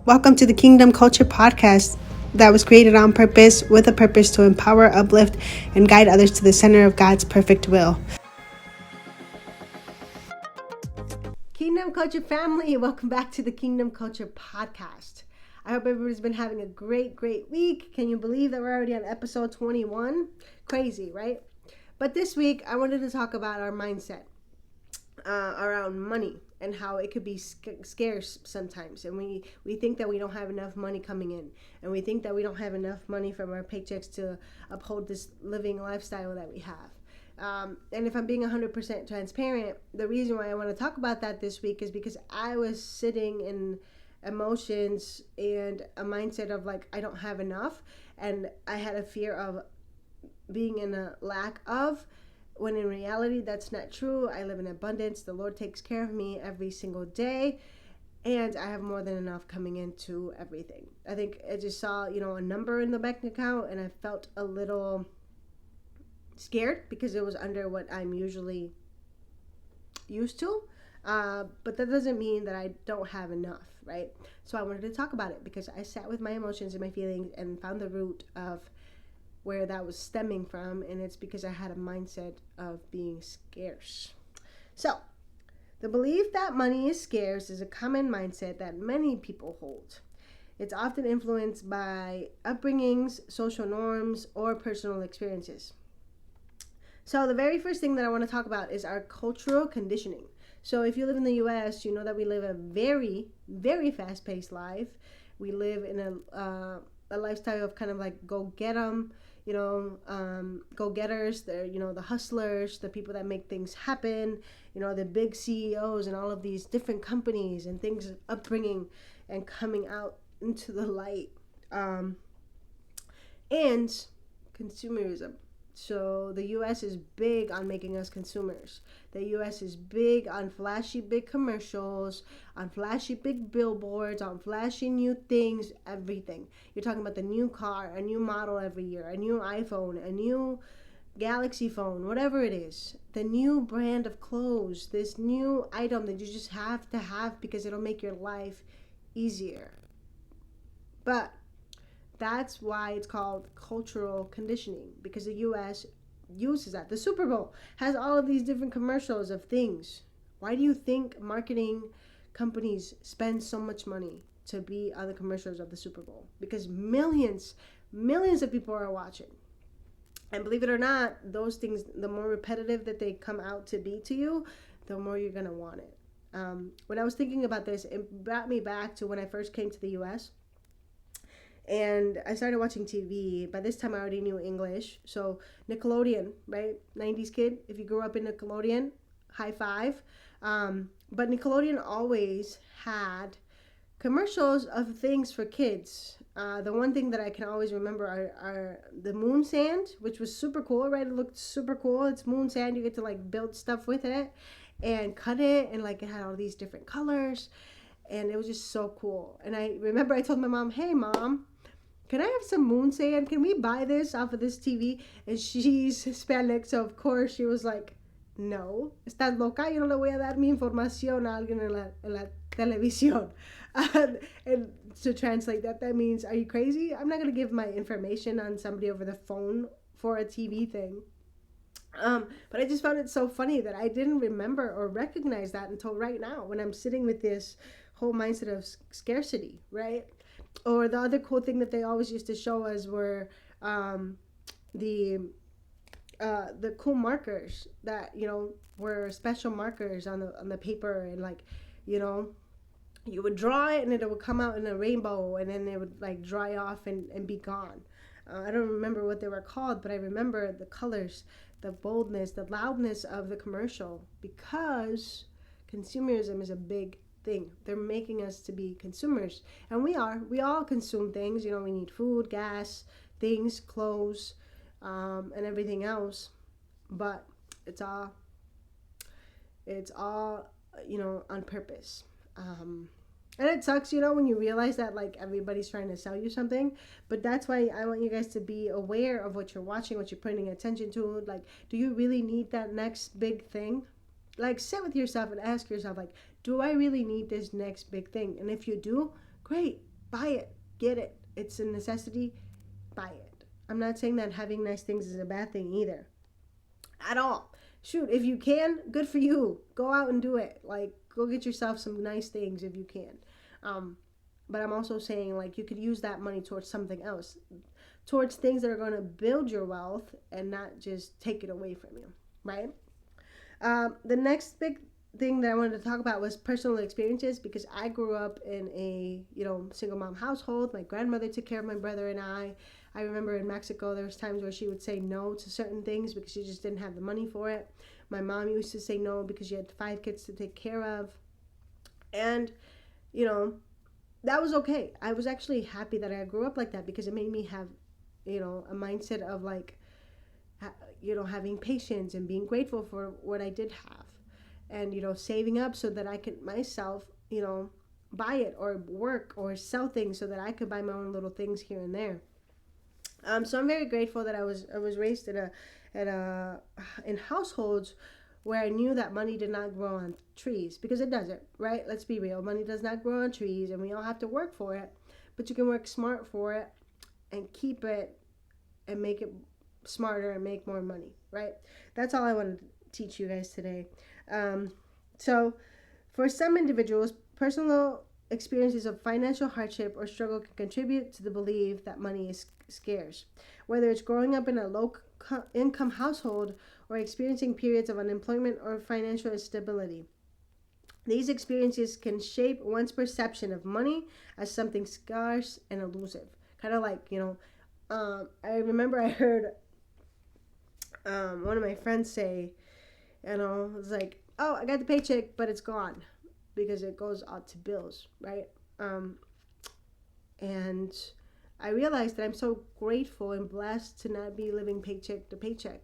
Welcome to the Kingdom Culture Podcast that was created on purpose with a purpose to empower, uplift, and guide others to the center of God's perfect will. Kingdom Culture family, welcome back to the Kingdom Culture Podcast. I hope everybody's been having a great week. Can you believe that we're already on episode 21? Crazy, right? But this week, I wanted to talk about our mindset around money and how it could be scarce sometimes. And we think that we don't have enough money coming in. And we think that we don't have enough money from our paychecks to uphold this living lifestyle that we have. And if I'm being 100% transparent, the reason why I want to talk about that this week is because I was sitting in emotions and a mindset of like, I don't have enough. And I had a fear of being in a lack of, when in reality that's not true. I live in abundance. The Lord takes care of me every single day, and I have more than enough coming into everything. I think I just saw, a number in the bank account, and I felt a little scared because it was under what I'm usually used to. But that doesn't mean that I don't have enough, right? So I wanted to talk about it because I sat with my emotions and my feelings and found the root of where that was stemming from, and it's because I had a mindset of being scarce. So, the belief that money is scarce is a common mindset that many people hold. It's often influenced by upbringings, social norms, or personal experiences. So, the very first thing that I want to talk about is our cultural conditioning. So, if you live in the US, you know that we live a very, very fast-paced life. We live in a lifestyle of kind of like go get 'em, go-getters, the hustlers, the people that make things happen, the big CEOs and all of these different companies and things upbringing and coming out into the light. And consumerism. So the U.S. is big on making us consumers. The U.S. is big on flashy big commercials, on flashy big billboards, on flashy new things, everything. You're talking about the new car, a new model every year, a new iPhone, a new Galaxy phone, whatever it is. The new brand of clothes, this new item that you just have to have because it'll make your life easier. But that's why it's called cultural conditioning, because the U.S. uses that. The Super Bowl has all of these different commercials of things. Why do you think marketing companies spend so much money to be on the commercials of the Super Bowl? Because millions of people are watching. And believe it or not, those things, the more repetitive that they come out to be to you, the more you're going to want it. When I was thinking about this, it brought me back to when I first came to the U.S., and I started watching TV. By this time, I already knew English. So Nickelodeon, right? 90s kid. If you grew up in Nickelodeon, high five. But Nickelodeon always had commercials of things for kids. The one thing that I can always remember are the moon sand, which was super cool, right? It looked super cool. It's moon sand. You get to like build stuff with it and cut it. And like it had all these different colors. And it was just so cool. And I remember I told my mom, hey, Mom, can I have some moon sand? Can we buy this off of this TV? And she's Hispanic, so of course she was like, no, estás loca, yo no le voy a dar mi información a alguien en la televisión. And to translate that means, are you crazy? I'm not going to give my information on somebody over the phone for a TV thing. But I just found it so funny that I didn't remember or recognize that until right now when I'm sitting with this whole mindset of scarcity, right? Or the other cool thing that they always used to show us were the cool markers that were special markers on the paper, and like you would draw it and it would come out in a rainbow, and then it would like dry off and be gone. I don't remember what they were called, but I remember the colors, the boldness, the loudness of the commercial, because consumerism is a big thing. They're making us to be consumers, and we all consume things. We need food, gas, things, clothes, and everything else, but it's all on purpose. And it sucks, when you realize that like everybody's trying to sell you something. But that's why I want you guys to be aware of what you're watching, what you're putting attention to. Like, do you really need that next big thing? Like, sit with yourself and ask yourself, like, do I really need this next big thing? And if you do, great. buy it, get it. It's a necessity, buy it. I'm not saying that having nice things is a bad thing either, at all. Shoot, if you can, good for you. Go out and do it. Like, go get yourself some nice things if you can. Um, but I'm also saying, like, you could use that money towards something else, towards things that are going to build your wealth and not just take it away from you, right? The next big thing that I wanted to talk about was personal experiences, because I grew up in a single mom household. My grandmother took care of my brother and I. I remember in Mexico there was times where she would say no to certain things because she just didn't have the money for it. My mom used to say no because she had 5 kids to take care of, and you know that was okay. I was actually happy that I grew up like that because it made me have a mindset of like having patience and being grateful for what I did have, and saving up so that I could myself buy it or work or sell things so that I could buy my own little things here and there. So I'm very grateful that I was raised in households where I knew that money did not grow on trees, because it doesn't, right? Let's be real. Money does not grow on trees, and we all have to work for it, but you can work smart for it and keep it and make it smarter and make more money, right? That's all I want to teach you guys today. Um, so, for some individuals, personal experiences of financial hardship or struggle can contribute to the belief that money is scarce. Whether it's growing up in a low income household or experiencing periods of unemployment or financial instability, these experiences can shape one's perception of money as something scarce and elusive. Kind of like, I remember I heard one of my friends say, it was like, oh, I got the paycheck, but it's gone because it goes out to bills, right? And I realized that I'm so grateful and blessed to not be living paycheck to paycheck.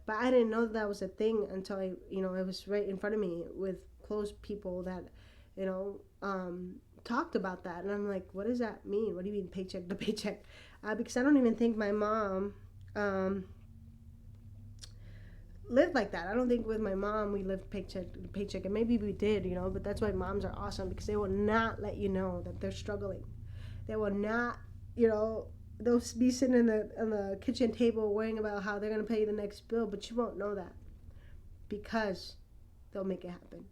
But I didn't know that was a thing until it was right in front of me with close people that, you know, talked about that. And I'm like, what does that mean? What do you mean paycheck to paycheck? Because I don't even think my mom um, lived like that. I don't think with my mom we lived paycheck to paycheck, and maybe we did, but that's why moms are awesome, because they will not let you know that they're struggling. They will not, you know, they'll be sitting in the kitchen table worrying about how they're going to pay the next bill, but you won't know that because they'll make it happen.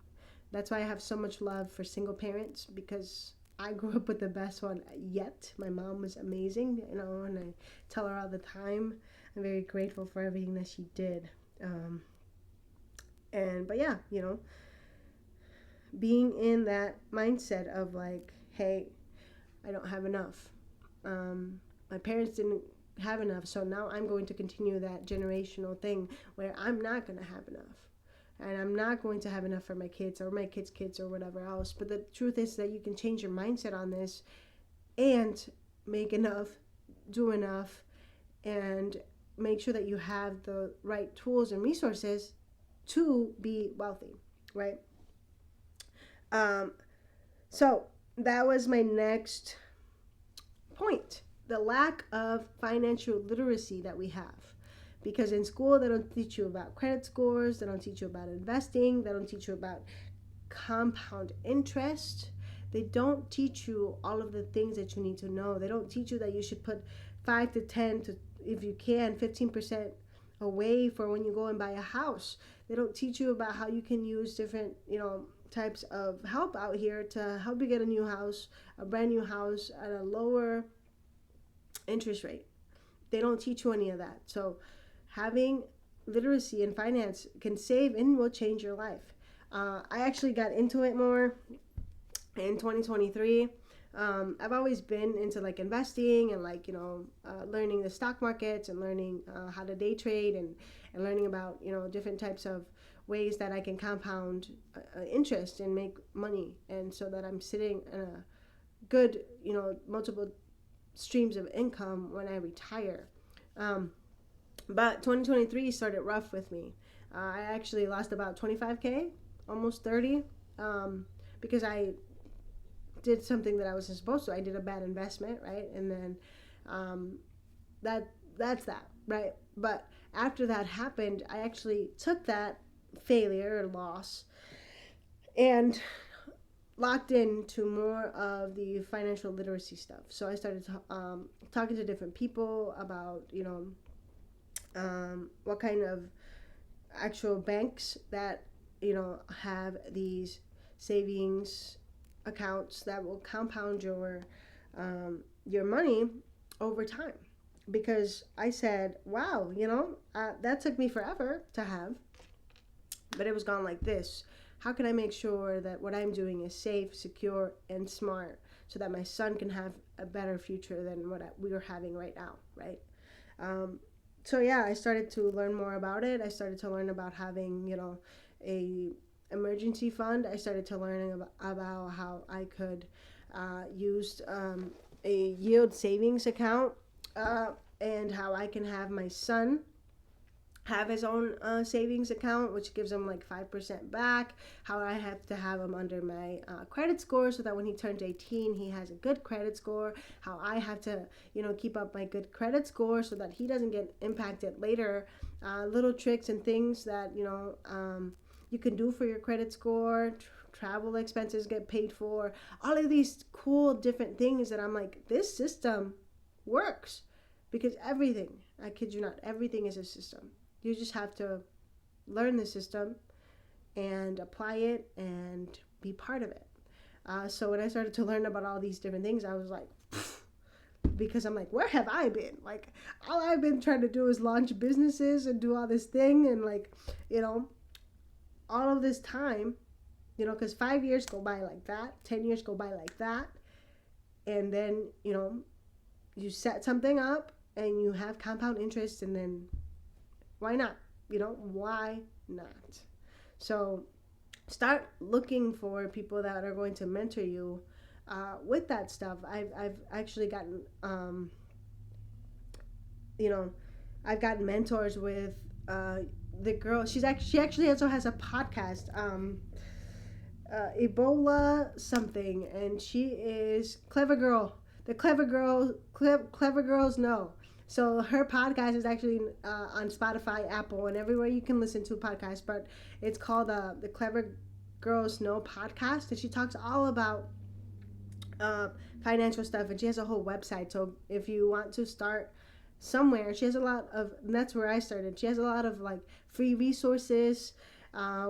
That's why I have so much love for single parents, because I grew up with the best one yet. My mom was amazing, and I tell her all the time I'm very grateful for everything that she did. Um, but yeah, being in that mindset of like, hey, I don't have enough. My parents didn't have enough, so now I'm going to continue that generational thing where I'm not going to have enough. And I'm not going to have enough for my kids or my kids' kids or whatever else. But the truth is that you can change your mindset on this and make enough, do enough, and make sure that you have the right tools and resources to be wealthy, right? Um, so that was my next point, the lack of financial literacy that we have. Because in school, they don't teach you about credit scores, they don't teach you about investing, they don't teach you about compound interest. They don't teach you all of the things that you need to know. They don't teach you that you should put 5 to 10 to, if you can, 15% away for when you go and buy a house. They don't teach you about how you can use different, types of help out here to help you get a new house, a brand new house at a lower interest rate. They don't teach you any of that. So having literacy in finance can save and will change your life. I actually got into it more in 2023. I've always been into like investing and like learning the stock markets and learning how to day trade and learning about different types of ways that I can compound interest and make money, and so that I'm sitting in a good multiple streams of income when I retire. But 2023 started rough with me. I actually lost about 25K, almost 30, because I did something that I wasn't supposed to. I did a bad investment, right? And then that's that, right? But after that happened, I actually took that failure or loss and locked into more of the financial literacy stuff. So I started talking to different people about, what kind of actual banks that, have these savings accounts that will compound your money over time. Because I said, wow, that took me forever to have, but it was gone like this. How can I make sure that what I'm doing is safe, secure, and smart so that my son can have a better future than what we are having right now, right? Um, so yeah, I started to learn more about it. I started to learn about having, a emergency fund. I started to learn about how I could use a yield savings account, and how I can have my son have his own savings account, which gives him like 5% back. How I have to have him under my credit score so that when he turns 18, he has a good credit score. How I have to, keep up my good credit score so that he doesn't get impacted later. Little tricks and things that, you can do for your credit score. Travel expenses get paid for. All of these cool different things that I'm like, this system works because everything, I kid you not, everything is a system. You just have to learn the system and apply it and be part of it. So when I started to learn about all these different things, I was like, pfft, because I'm like, where have I been? Like, all I've been trying to do is launch businesses and do all this thing, and like, all of this time, because 5 years go by like that, 10 years go by like that, and then, you set something up and you have compound interest, and then why not? Why not? So start looking for people that are going to mentor you with that stuff. I've actually gotten, I've gotten mentors with the girl. She actually also has a podcast, Ebola something, and she is clever girl. The clever girls know. So her podcast is actually on Spotify, Apple, and everywhere you can listen to podcasts. But it's called the Clever Girls Know podcast, and she talks all about financial stuff, and she has a whole website. So if you want to start somewhere, she has a lot of, and that's where I started. She has a lot of like free resources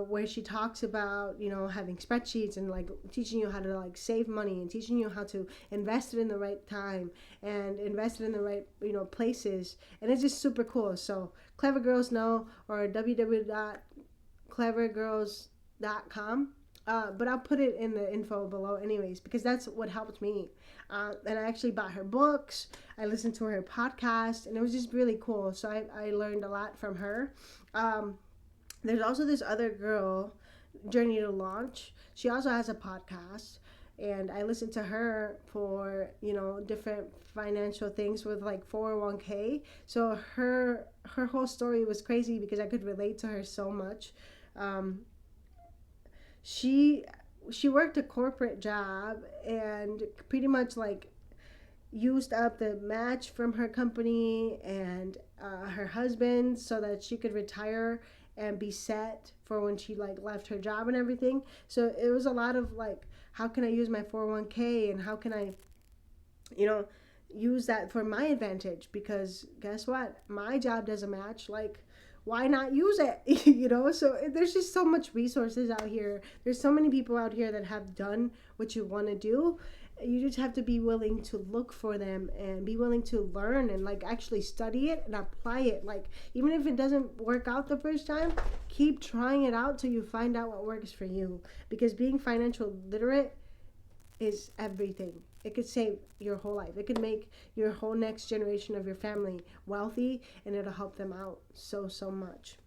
where she talks about, having spreadsheets and like teaching you how to like save money and teaching you how to invest it in the right time and invest it in the right, places. And it's just super cool. So Clever Girls Know, or www.clevergirls.com. But I'll put it in the info below anyways, because that's what helped me. And I actually bought her books. I listened to her podcast, and it was just really cool. So I learned a lot from her. There's also this other girl, Journey to Launch. She also has a podcast, and I listened to her for, different financial things with like 401k. So her whole story was crazy because I could relate to her so much. She worked a corporate job and pretty much like used up the match from her company and her husband so that she could retire and be set for when she like left her job and everything. So it was a lot of like, how can I use my 401k and how can I, use that for my advantage? Because guess what? My job doesn't match. Like, why not use it? So there's just so much resources out here. There's so many people out here that have done what you want to do. You just have to be willing to look for them and be willing to learn and like actually study it and apply it. Like, even if it doesn't work out the first time, keep trying it out till you find out what works for you, because being financial literate is everything. It could save your whole life. It could make your whole next generation of your family wealthy, and it'll help them out so much.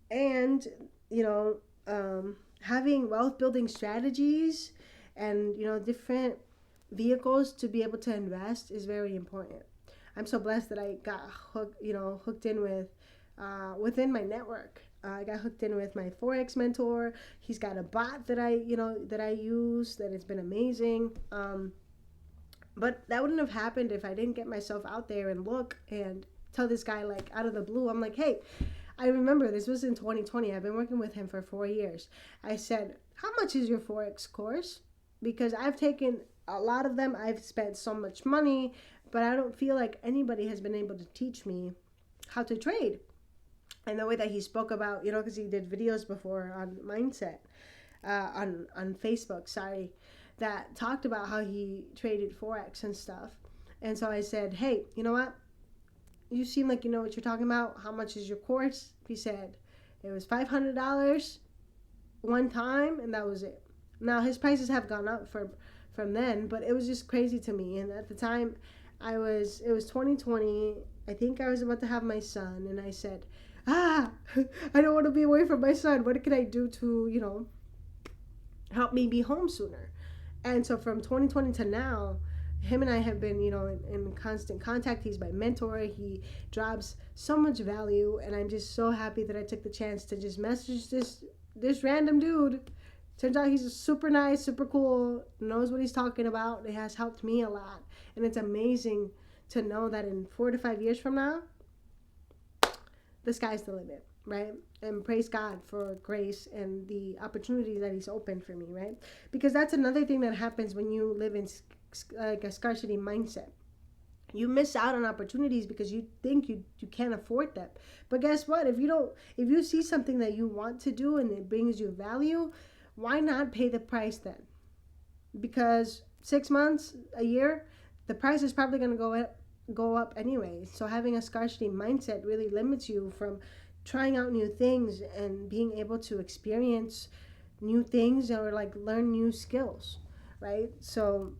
And you know having wealth building strategies and different vehicles to be able to invest is very important. I'm so blessed that I got hooked in with within my network. I got hooked in with my forex mentor. He's got a bot that I use that has been amazing. But that wouldn't have happened if I didn't get myself out there and look and tell this guy, like, out of the blue. I'm like, hey, I remember this was in 2020. I've been working with him for 4 years. I said, how much is your Forex course? Because I've taken a lot of them. I've spent so much money, but I don't feel like anybody has been able to teach me how to trade. And the way that he spoke about, because he did videos before on mindset, on Facebook, sorry, that talked about how he traded Forex and stuff. And so I said, hey, you know what? You seem like you know what you're talking about. How much is your course? He said it was $500 one time, and that was it. Now his prices have gone up from then, but it was just crazy to me. And at the time, it was 2020. I think I was about to have my son, and I said, I don't want to be away from my son. What can I do to help me be home sooner? And so from 2020 to now, him and I have been, in constant contact. He's my mentor. He drops so much value, and I'm just so happy that I took the chance to just message this random dude. Turns out he's super nice, super cool, knows what he's talking about. It has helped me a lot, and it's amazing to know that in 4 to 5 years from now, the sky's the limit, right? And praise God for grace and the opportunities that he's opened for me, right? Because that's another thing that happens when you live in like a scarcity mindset. You miss out on opportunities because you think you can't afford them. But guess what? If you see something that you want to do and it brings you value, why not pay the price then? Because 6 months, a year, the price is probably going to go up anyway. So having a scarcity mindset really limits you from trying out new things and being able to experience new things or like learn new skills, right? So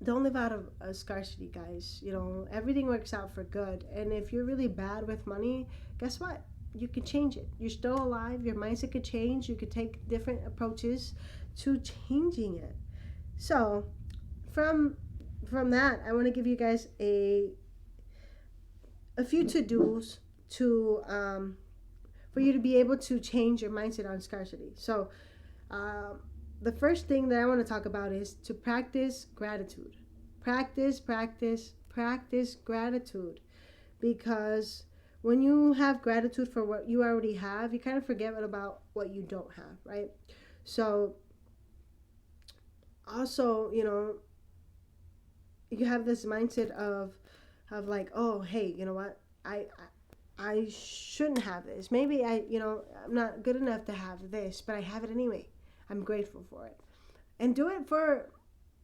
don't live out of a scarcity, guys. Everything works out for good. And if you're really bad with money, guess what? You can change it. You're still alive. Your mindset could change. You could take different approaches to changing it. So from that, I want to give you guys a few to-dos to for you to be able to change your mindset on scarcity. So the first thing that I want to talk about is to practice gratitude. Practice gratitude. Because when you have gratitude for what you already have, you kind of forget about what you don't have, right? So also, you have this mindset of like, oh, hey, you know what? I shouldn't have this. Maybe I'm not good enough to have this, but I have it anyway. I'm grateful for it. And do it for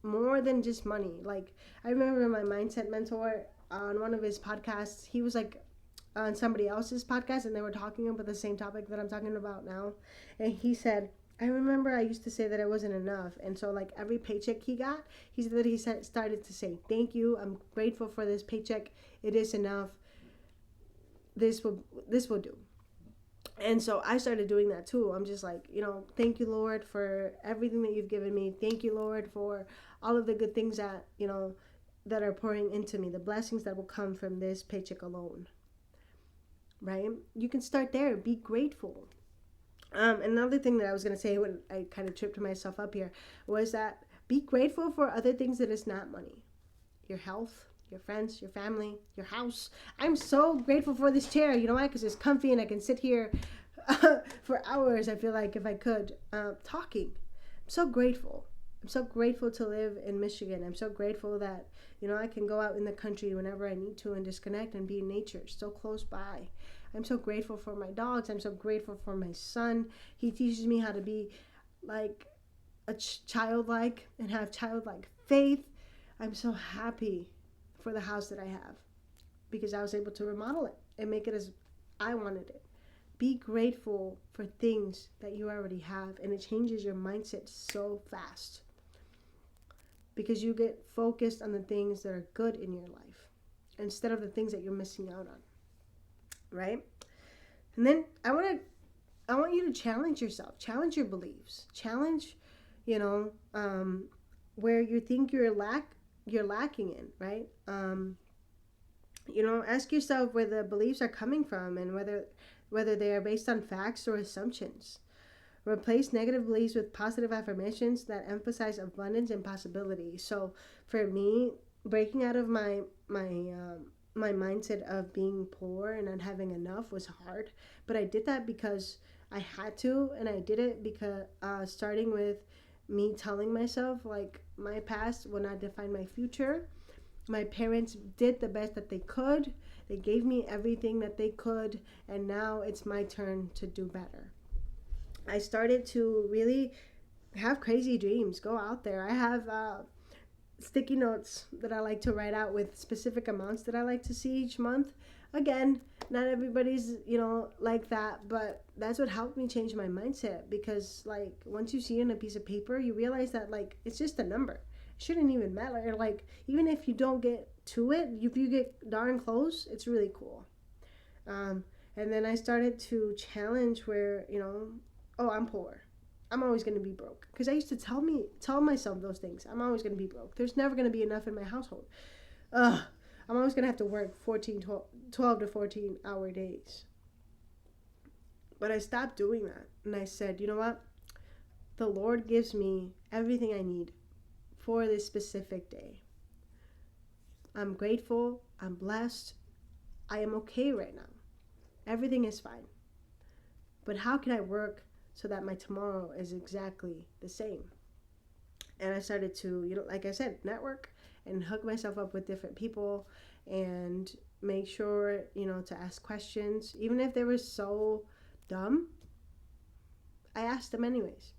more than just money. Like, I remember my mindset mentor on one of his podcasts, he was like on somebody else's podcast, and they were talking about the same topic that I'm talking about now. And he said, I remember I used to say that it wasn't enough. And so like every paycheck he got, he said that he started to say, thank you. I'm grateful for this paycheck. It is enough. This will do. And so I started doing that too. I'm just like, thank you, Lord, for everything that you've given me. Thank you, Lord, for all of the good things that, that are pouring into me, the blessings that will come from this paycheck alone, right? You can start there. Be grateful. Another thing that I was going to say when I kind of tripped myself up here was that be grateful for other things that is not money. Your health, your friends, your family, your house. I'm so grateful for this chair. You know why? Because it's comfy and I can sit here for hours, I feel like, if I could, talking. I'm so grateful. I'm so grateful to live in Michigan. I'm so grateful that, I can go out in the country whenever I need to and disconnect and be in nature, so close by. I'm so grateful for my dogs. I'm so grateful for my son. He teaches me how to be like a childlike and have childlike faith. I'm so happy for the house that I have because I was able to remodel it and make it as I wanted it. Be grateful for things that you already have, and it changes your mindset so fast because you get focused on the things that are good in your life instead of the things that you're missing out on, right? And then I want you to challenge yourself, challenge your beliefs, challenge, where you think you're lacking in, right? Ask yourself where the beliefs are coming from and whether they are based on facts or assumptions. Replace negative beliefs with positive affirmations that emphasize abundance and possibility. So for me, breaking out of my my mindset of being poor and not having enough was hard, but I did that because I had to, and I did it because starting with me telling myself like my past will not define my future. My parents did the best that they could. They gave me everything that they could, and now it's my turn to do better. I started to really have crazy dreams. Go out there. I have sticky notes that I like to write out with specific amounts that I like to see each month. Again, not everybody's, like that, but that's what helped me change my mindset, because like once you see it on a piece of paper, you realize that like it's just a number. It shouldn't even matter. Like even if you don't get to it, if you get darn close, it's really cool. Um, and then I started to challenge where, oh, I'm poor. I'm always going to be broke. Because I used to tell myself those things. I'm always going to be broke. There's never going to be enough in my household. Ugh. I'm always going to have to work 12 to 14-hour days. But I stopped doing that. And I said, you know what? The Lord gives me everything I need for this specific day. I'm grateful. I'm blessed. I am okay right now. Everything is fine. But how can I work so that my tomorrow is exactly the same? And I started to, like I said, network and hook myself up with different people and make sure, to ask questions. Even if they were so dumb, I asked them anyways.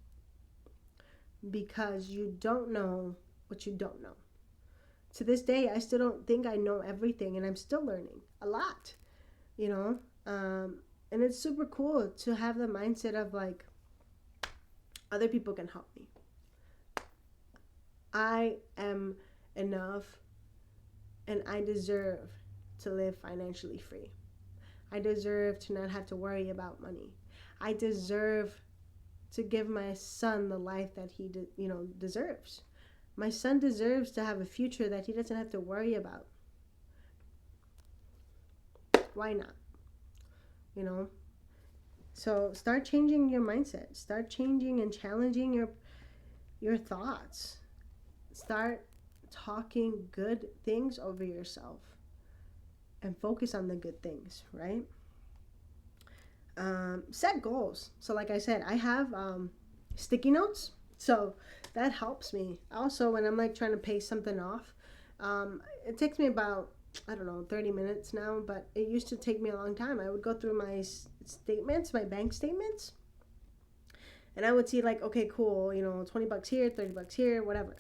Because you don't know what you don't know. To this day, I still don't think I know everything, and I'm still learning a lot, you know? And it's super cool to have the mindset of like, other people can help me. I am enough, and I deserve to live financially free. I deserve to not have to worry about money. I deserve to give my son the life that he deserves. My son deserves to have a future that he doesn't have to worry about. Why not? So start changing your mindset. Start changing and challenging your thoughts. Start talking good things over yourself and focus on the good things, right? Set goals. So like I said, I have sticky notes, so that helps me. Also, when I'm like trying to pay something off, it takes me about, I don't know, 30 minutes now, but it used to take me a long time. I would go through my statements, my bank statements, and I would see like, okay, cool, $20 here, $30 here, whatever.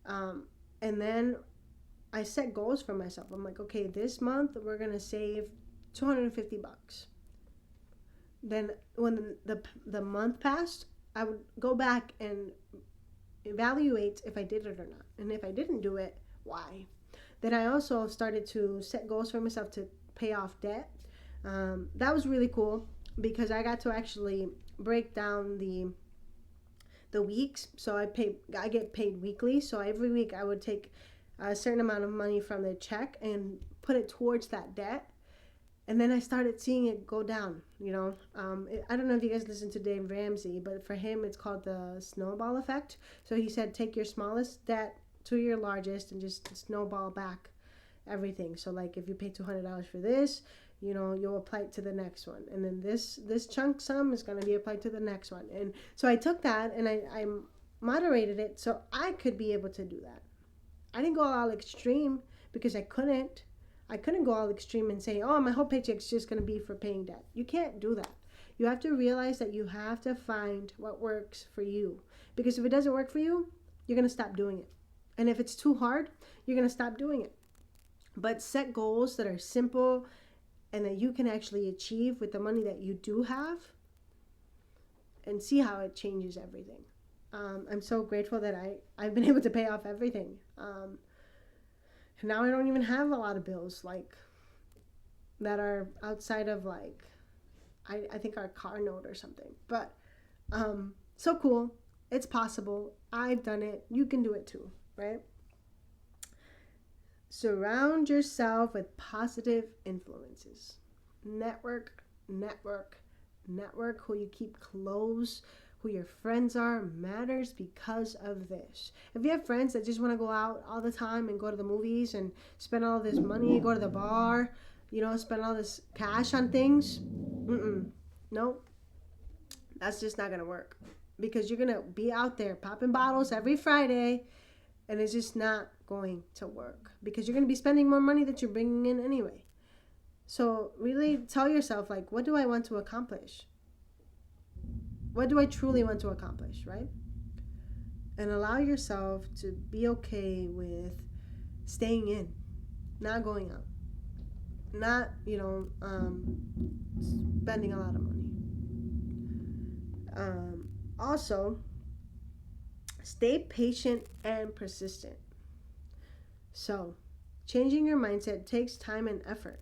And then I set goals for myself. I'm like, okay, this month we're gonna save $250. Then when the month passed, I would go back and evaluate if I did it or not, and if I didn't do it, why. Then I also started to set goals for myself to pay off debt. That was really cool because I got to actually break down the weeks. So I get paid weekly. So every week I would take a certain amount of money from the check and put it towards that debt. And then I started seeing it go down, I don't know if you guys listen to Dave Ramsey, but for him, it's called the snowball effect. So he said, take your smallest debt to your largest and just snowball back everything. So like if you pay $200 for this, you'll apply it to the next one. And then this chunk sum is going to be applied to the next one. And so I took that and I moderated it so I could be able to do that. I didn't go all extreme because I couldn't. I couldn't go all extreme and say, oh, my whole paycheck's just going to be for paying debt. You can't do that. You have to realize that you have to find what works for you. Because if it doesn't work for you, you're going to stop doing it. And if it's too hard, you're going to stop doing it. But set goals that are simple and that you can actually achieve with the money that you do have, and see how it changes everything. I'm so grateful that I've been able to pay off everything. Now I don't even have a lot of bills like that are outside of like I think our car note or something. But so cool. It's possible. I've done it. You can do it too, right? Surround yourself with positive influences. Network who you keep close, Who your friends are matters because of this. If you have friends that just want to go out all the time and go to the movies and spend all this money, go to the bar, spend all this cash on things, no, that's just not going to work. Because you're going to be out there popping bottles every Friday, and it's just not going to work. Because you're going to be spending more money that you're bringing in anyway. So really tell yourself, like, what do I want to accomplish? What do I truly want to accomplish, right? And allow yourself to be okay with staying in, not going out, not, spending a lot of money. Also, stay patient and persistent. So, changing your mindset takes time and effort.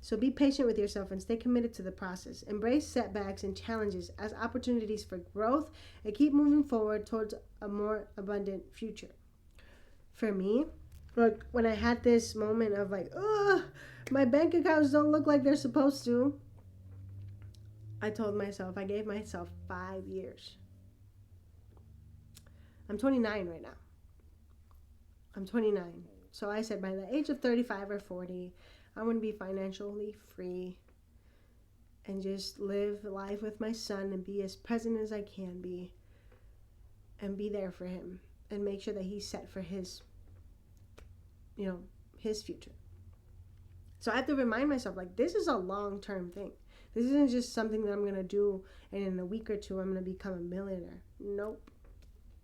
So be patient with yourself and stay committed to the process. Embrace setbacks and challenges as opportunities for growth and keep moving forward towards a more abundant future. For me, like when I had this moment of like, my bank accounts don't look like they're supposed to, I gave myself 5 years. I'm 29 right now. I'm 29. So I said by the age of 35 or 40, I want to be financially free and just live life with my son and be as present as I can be and be there for him and make sure that he's set for his future. So I have to remind myself, like, this is a long-term thing. This isn't just something that I'm going to do and in a week or two I'm going to become a millionaire. Nope.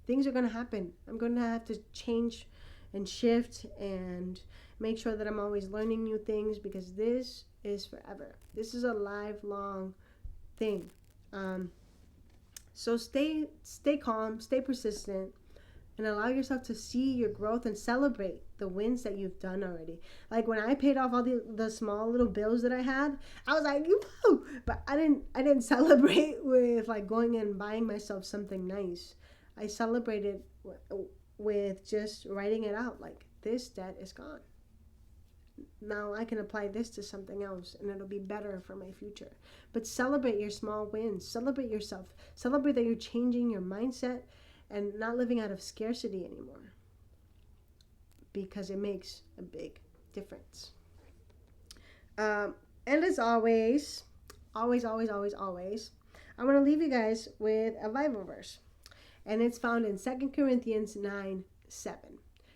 Things are going to happen. I'm going to have to change and shift and make sure that I'm always learning new things because this is forever. This is a lifelong thing. So stay calm, stay persistent, and allow yourself to see your growth and celebrate the wins that you've done already. Like when I paid off all the small little bills that I had, I was like, woo! But I didn't celebrate with like going and buying myself something nice. I celebrated with just writing it out, like, this debt is gone. Now I can apply this to something else and it'll be better for my future. But celebrate your small wins. Celebrate yourself. Celebrate that you're changing your mindset and not living out of scarcity anymore. Because it makes a big difference. And as always, I want to leave you guys with a Bible verse. And it's found in 2 Corinthians 9:7.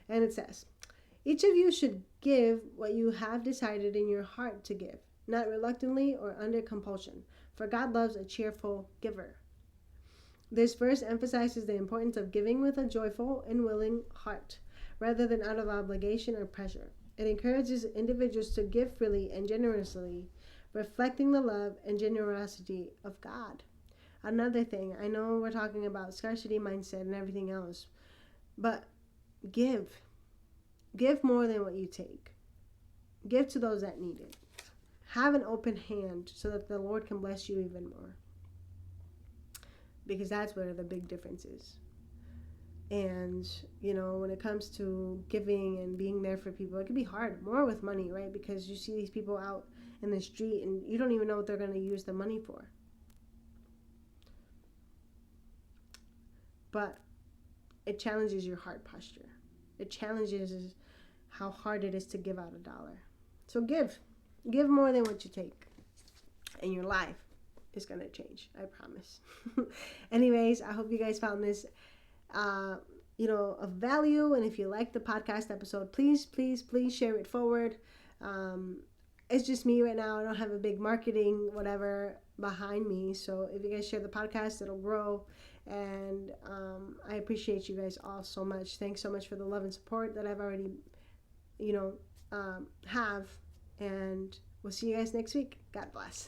And it says, each of you should give what you have decided in your heart to give, not reluctantly or under compulsion, for God loves a cheerful giver. This verse emphasizes the importance of giving with a joyful and willing heart, rather than out of obligation or pressure. It encourages individuals to give freely and generously, reflecting the love and generosity of God. Another thing, I know we're talking about scarcity mindset and everything else, but give. Give more than what you take. Give to those that need it. Have an open hand so that the Lord can bless you even more. Because that's where the big difference is. And, when it comes to giving and being there for people, it can be hard. More with money, right? Because you see these people out in the street and you don't even know what they're going to use the money for. But it challenges your heart posture. It challenges how hard it is to give out $1. So give more than what you take, and your life is going to change, I promise. Anyways, I hope you guys found this of value, and if you like the podcast episode, please share it forward. It's just me right now. I don't have a big marketing whatever behind me, so if you guys share the podcast, it'll grow. And I appreciate you guys all so much. Thanks so much for the love and support that I've already have, and we'll see you guys next week. God bless.